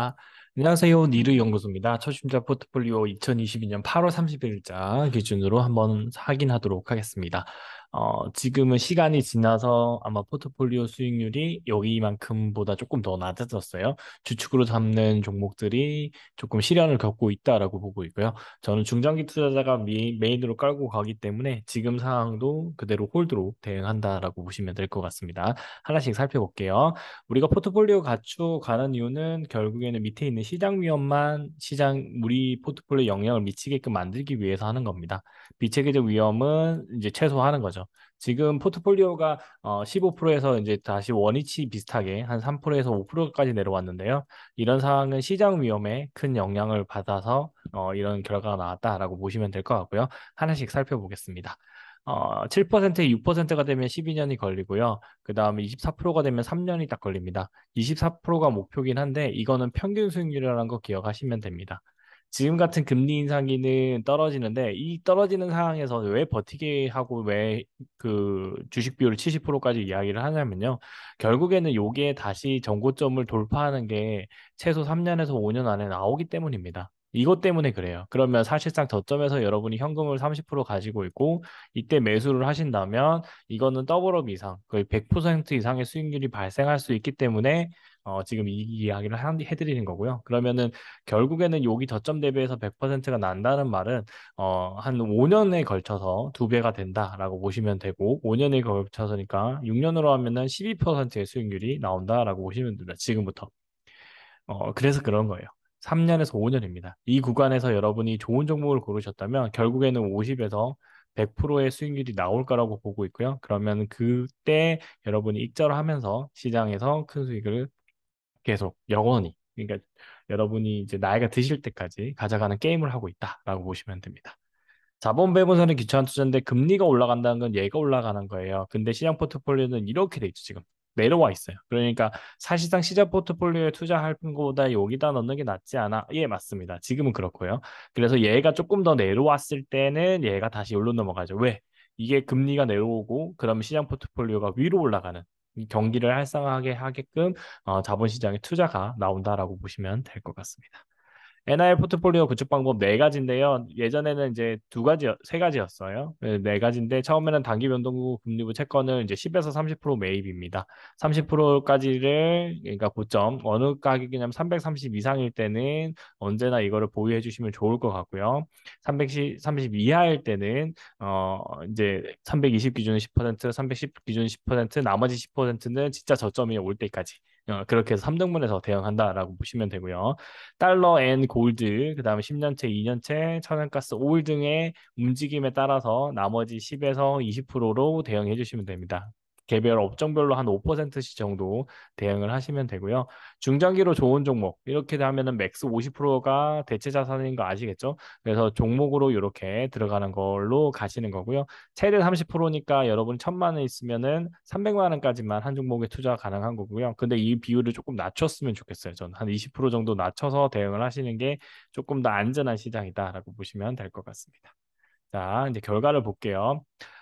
아, 안녕하세요. 니르 연구소입니다. 초심자 포트폴리오 2022년 8월 30일자 기준으로 한번 확인하도록 하겠습니다. 지금은 시간이 지나서 아마 포트폴리오 수익률이 여기만큼보다 조금 더 낮아졌어요. 주축으로 잡는 종목들이 조금 시련을 겪고 있다라고 보고 있고요. 저는 중장기 투자자가 메인으로 깔고 가기 때문에 지금 상황도 그대로 홀드로 대응한다라고 보시면 될 것 같습니다. 하나씩 살펴볼게요. 우리가 포트폴리오 갖추고 가는 이유는 결국에는 밑에 있는 시장 위험만 우리 포트폴리오에 영향을 미치게끔 만들기 위해서 하는 겁니다. 비체계적 위험은 이제 최소화하는 거죠. 지금 포트폴리오가 15%에서 이제 다시 원위치 비슷하게 한 3%에서 5%까지 내려왔는데요. 이런 상황은 시장 위험에 큰 영향을 받아서 이런 결과가 나왔다라고 보시면 될 것 같고요. 하나씩 살펴보겠습니다. 7% 6%가 되면 12년이 걸리고요. 그 다음에 24%가 되면 3년이 딱 걸립니다. 24%가 목표긴 한데 이거는 평균 수익률이라는 거 기억하시면 됩니다. 지금 같은 금리 인상기는 떨어지는데 이 떨어지는 상황에서 왜 버티게 하고 왜 그 주식 비율을 70%까지 이야기를 하냐면요. 결국에는 요게 다시 정고점을 돌파하는 게 최소 3년에서 5년 안에 나오기 때문입니다. 이것 때문에 그래요. 그러면 사실상 저점에서 여러분이 현금을 30% 가지고 있고 이때 매수를 하신다면 이거는 더블업 이상, 거의 100% 이상의 수익률이 발생할 수 있기 때문에 지금 이 이야기를 해드리는 거고요. 그러면은 결국에는 여기 저점 대비해서 100%가 난다는 말은 한 5년에 걸쳐서 두 배가 된다라고 보시면 되고 5년에 걸쳐서니까 6년으로 하면은 12%의 수익률이 나온다라고 보시면 됩니다. 지금부터. 그래서 그런 거예요. 3년에서 5년입니다. 이 구간에서 여러분이 좋은 종목을 고르셨다면 결국에는 50에서 100%의 수익률이 나올 거라고 보고 있고요. 그러면 그때 여러분이 익절하면서 시장에서 큰 수익을 계속 영원히, 그러니까 여러분이 이제 나이가 드실 때까지 가져가는 게임을 하고 있다라고 보시면 됩니다. 자본 배분사는 기초한 투자인데 금리가 올라간다는 건 얘가 올라가는 거예요. 근데 시장 포트폴리오는 이렇게 돼 있죠, 지금. 내려와 있어요. 그러니까 사실상 시장 포트폴리오에 투자할 것보다 여기다 넣는 게 낫지 않아? 예, 맞습니다. 지금은 그렇고요. 그래서 얘가 조금 더 내려왔을 때는 얘가 다시 여기로 넘어가죠. 왜? 이게 금리가 내려오고 그러면 시장 포트폴리오가 위로 올라가는 이 경기를 활성화하게 하게끔 자본시장에 투자가 나온다라고 보시면 될 것 같습니다. NIR 포트폴리오 구축 방법 네 가지인데요. 예전에는 이제 세 가지였어요. 네 가지인데 처음에는 단기 변동구 금리부 채권을 이제 10에서 30% 매입입니다. 30%까지를 그러니까 고점 어느 가격이냐면 330 이상일 때는 언제나 이거를 보유해 주시면 좋을 것 같고요. 330 이하일 때는 이제 320 기준 10%, 310 기준 10%, 나머지 10%는 진짜 저점이 올 때까지 그렇게 해서 3등분해서 대응한다라고 보시면 되고요. 달러 앤 골드, 그 다음에 10년채, 2년채, 천연가스, 오일 등의 움직임에 따라서 나머지 10에서 20%로 대응해 주시면 됩니다. 개별 업종별로 한 5%씩 정도 대응을 하시면 되고요. 중장기로 좋은 종목, 이렇게 하면은 맥스 50%가 대체 자산인 거 아시겠죠? 그래서 종목으로 이렇게 들어가는 걸로 가시는 거고요. 최대 30%니까 여러분 1,000만 원 있으면은 300만 원까지만 한 종목에 투자 가능한 거고요. 근데 이 비율을 조금 낮췄으면 좋겠어요. 저는 한 20% 정도 낮춰서 대응을 하시는 게 조금 더 안전한 시장이다라고 보시면 될 것 같습니다. 자, 이제 결과를 볼게요.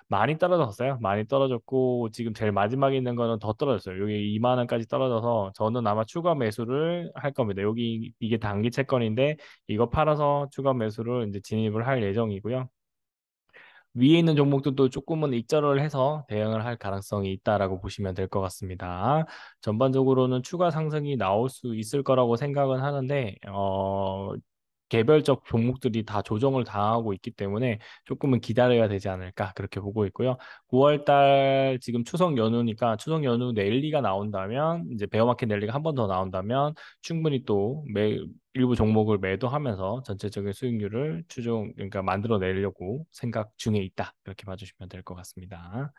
많이 떨어졌어요. 많이 떨어졌고 지금 제일 마지막에 있는 거는 더 떨어졌어요. 여기 2만 원까지 떨어져서 저는 아마 추가 매수를 할 겁니다. 여기 이게 단기 채권인데 이거 팔아서 추가 매수를 이제 진입을 할 예정이고요. 위에 있는 종목들도 조금은 익절을 해서 대응을 할 가능성이 있다라고 보시면 될 것 같습니다. 전반적으로는 추가 상승이 나올 수 있을 거라고 생각은 하는데, 개별적 종목들이 다 조정을 당하고 있기 때문에 조금은 기다려야 되지 않을까 그렇게 보고 있고요. 9월 달 지금 추석 연휴니까 추석 연휴 랠리가 나온다면 이제 베어마켓 랠리가 한 번 더 나온다면 충분히 또 일부 종목을 매도하면서 전체적인 수익률을 그러니까 만들어 내려고 생각 중에 있다. 이렇게 봐주시면 될 것 같습니다.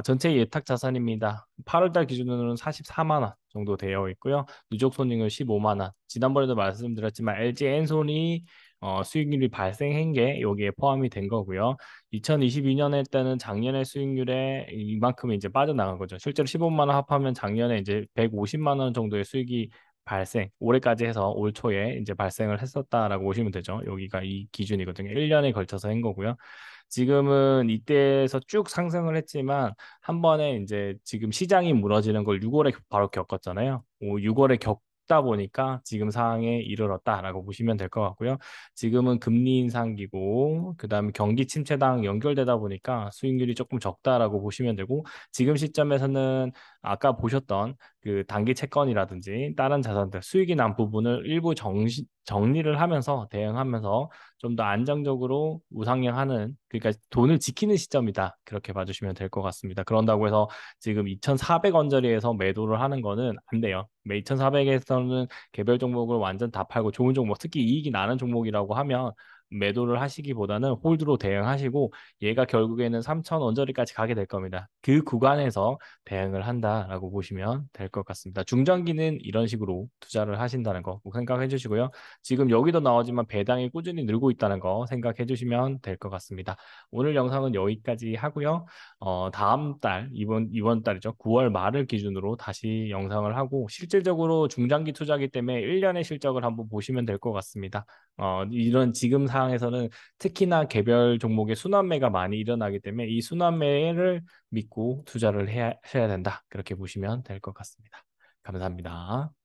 전체 예탁 자산입니다. 8월 달 기준으로는 44만 원 정도 되어 있고요. 누적 손익은 15만 원. 지난번에도 말씀드렸지만 LG 엔솔이 수익률이 발생한 게 여기에 포함이 된 거고요. 2022년에 때는 작년의 수익률에 이만큼이 이제 빠져나간 거죠. 실제로 15만 원 합하면 작년에 이제 150만 원 정도의 수익이 올해까지 해서 올 초에 이제 발생을 했었다라고 보시면 되죠. 여기가 이 기준이거든요. 1년에 걸쳐서 한 거고요. 지금은 이때에서 쭉 상승을 했지만 한 번에 이제 지금 시장이 무너지는 걸 6월에 바로 겪었잖아요. 6월에 적다 보니까 지금 상황에 이르렀다라고 보시면 될 것 같고요. 지금은 금리 인상기고 그다음에 경기 침체랑 연결되다 보니까 수익률이 조금 적다라고 보시면 되고 지금 시점에서는 아까 보셨던 그 단기 채권이라든지 다른 자산들 수익이 난 부분을 일부 정리를 하면서 대응하면서 좀 더 안정적으로 우상향하는 그러니까 돈을 지키는 시점이다. 그렇게 봐주시면 될 것 같습니다. 그런다고 해서 지금 2,400원짜리에서 매도를 하는 거는 안 돼요. 2,400에서는 개별 종목을 완전 다 팔고 좋은 종목, 특히 이익이 나는 종목이라고 하면 매도를 하시기보다는 홀드로 대응하시고 얘가 결국에는 3,000원짜리까지 가게 될 겁니다. 그 구간에서 대응을 한다라고 보시면 될 것 같습니다. 중장기는 이런 식으로 투자를 하신다는 거 꼭 생각해 주시고요. 지금 여기도 나오지만 배당이 꾸준히 늘고 있다는 거 생각해 주시면 될 것 같습니다. 오늘 영상은 여기까지 하고요. 다음 달, 이번 달이죠. 9월 말을 기준으로 다시 영상을 하고 실질적으로 중장기 투자기 때문에 1년의 실적을 한번 보시면 될 것 같습니다. 이런 지금 상황에서는 특히나 개별 종목의 순환매가 많이 일어나기 때문에 이 순환매를 믿고 투자를 해야 된다. 그렇게 보시면 될 것 같습니다. 감사합니다.